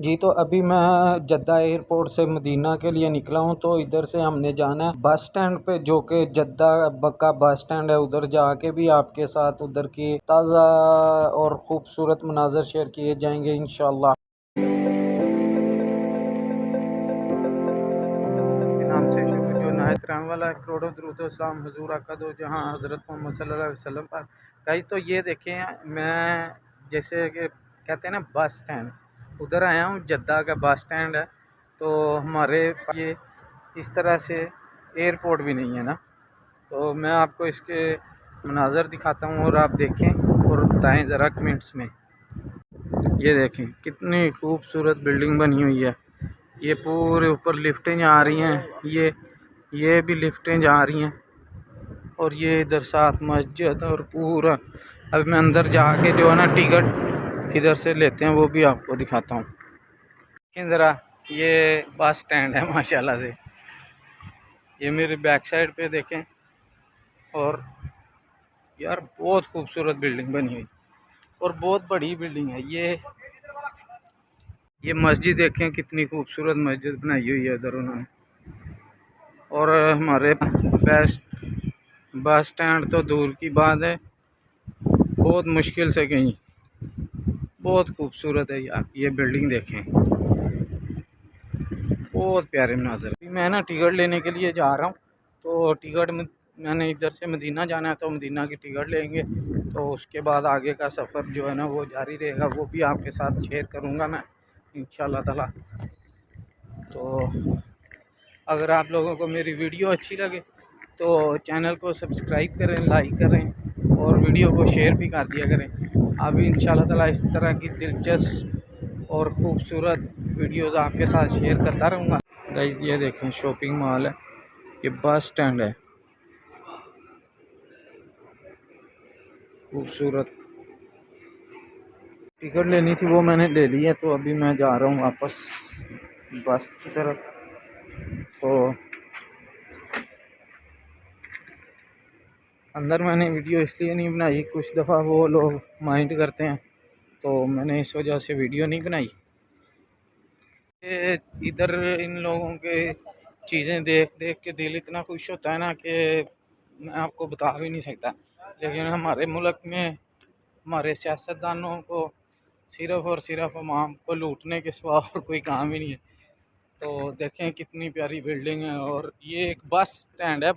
जी तो अभी मैं जद्दा एयरपोर्ट से मदीना के लिए निकला हूँ। तो इधर से हमने जाना है बस स्टैंड पे, जो कि जद्दा का बस स्टैंड है। उधर जाके भी आपके साथ उधर की ताज़ा और ख़ूबसूरत मनाज़र शेयर किए जाएंगे इंशाअल्लाह। नाम से शुरू जो नायत रहने वाला है, करोड़ों दरूद व सलाम हुजूर आका दो जहाँ हज़रत मोहम्मद सल्लल्लाहु अलैहि वसल्लम पर। गाइस तो ये देखें, मैं जैसे कि कहते हैं ना बस स्टैंड, उधर आया हूँ। जद्दा का बस स्टैंड है। तो हमारे ये इस तरह से एयरपोर्ट भी नहीं है ना। तो मैं आपको इसके मनाज़र दिखाता हूँ और आप देखें और बताएं ज़रा कमेंट्स में। ये देखें कितनी खूबसूरत बिल्डिंग बनी हुई है। ये पूरे ऊपर लिफ्टें जा रही हैं, ये भी लिफ्टें जा रही हैं। और ये इधर साथ मस्जिद और पूरा। अब मैं अंदर जाके जो है ना टिकट किधर से लेते हैं वो भी आपको दिखाता हूँ। ज़रा ये बस स्टैंड है माशाल्लाह से। ये मेरे बैक साइड पे देखें। और यार बहुत खूबसूरत बिल्डिंग बनी हुई और बहुत बड़ी बिल्डिंग है। ये मस्जिद देखें, कितनी खूबसूरत मस्जिद बनाई हुई है इधर उन्होंने। और हमारे बस स्टैंड तो दूर की बात है, बहुत मुश्किल से कहीं। बहुत खूबसूरत है यार, ये बिल्डिंग देखें, बहुत प्यारे मनाज़र। मैं ना टिकट लेने के लिए जा रहा हूँ। तो टिकट में मैंने इधर से मदीना जाना है, तो मदीना की टिकट लेंगे। तो उसके बाद आगे का सफ़र जो है ना वो जारी रहेगा, वो भी आपके साथ शेयर करूँगा मैं इंशाअल्लाह ताला। तो अगर आप लोगों को मेरी वीडियो अच्छी लगे तो चैनल को सब्सक्राइब करें, लाइक करें और वीडियो को शेयर भी कर दिया करें। अभी इंशाअल्लाह ताला इस तरह की दिलचस्प और ख़ूबसूरत वीडियोज़ आपके साथ शेयर करता रहूँगा। गाइस ये देखें शॉपिंग मॉल है, ये बस स्टैंड है, खूबसूरत। टिकट लेनी थी वो मैंने ले ली है। तो अभी मैं जा रहा हूँ वापस बस की तरफ। तो अंदर मैंने वीडियो इसलिए नहीं बनाई, कुछ दफ़ा वो लोग माइंड करते हैं, तो मैंने इस वजह से वीडियो नहीं बनाई। इधर इन लोगों के चीज़ें देख देख के दिल इतना खुश होता है ना कि मैं आपको बता भी नहीं सकता। लेकिन हमारे मुल्क में हमारे सियासतदानों को सिर्फ़ और सिर्फ अवाम को लूटने के सिवा और कोई काम ही नहीं है। तो देखें कितनी प्यारी बिल्डिंग है। और ये एक बस स्टैंड है।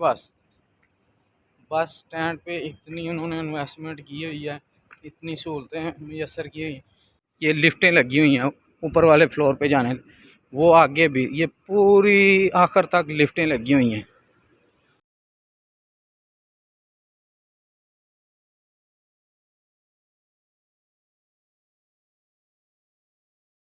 बस स्टैंड पे इतनी उन्होंने इन्वेस्टमेंट की हुई है, इतनी सहूलतें मैसर की हुई। ये लिफ्टें लगी हुई हैं ऊपर वाले फ्लोर पे जाने, वो आगे भी ये पूरी आखिर तक लिफ्टें लगी हुई हैं।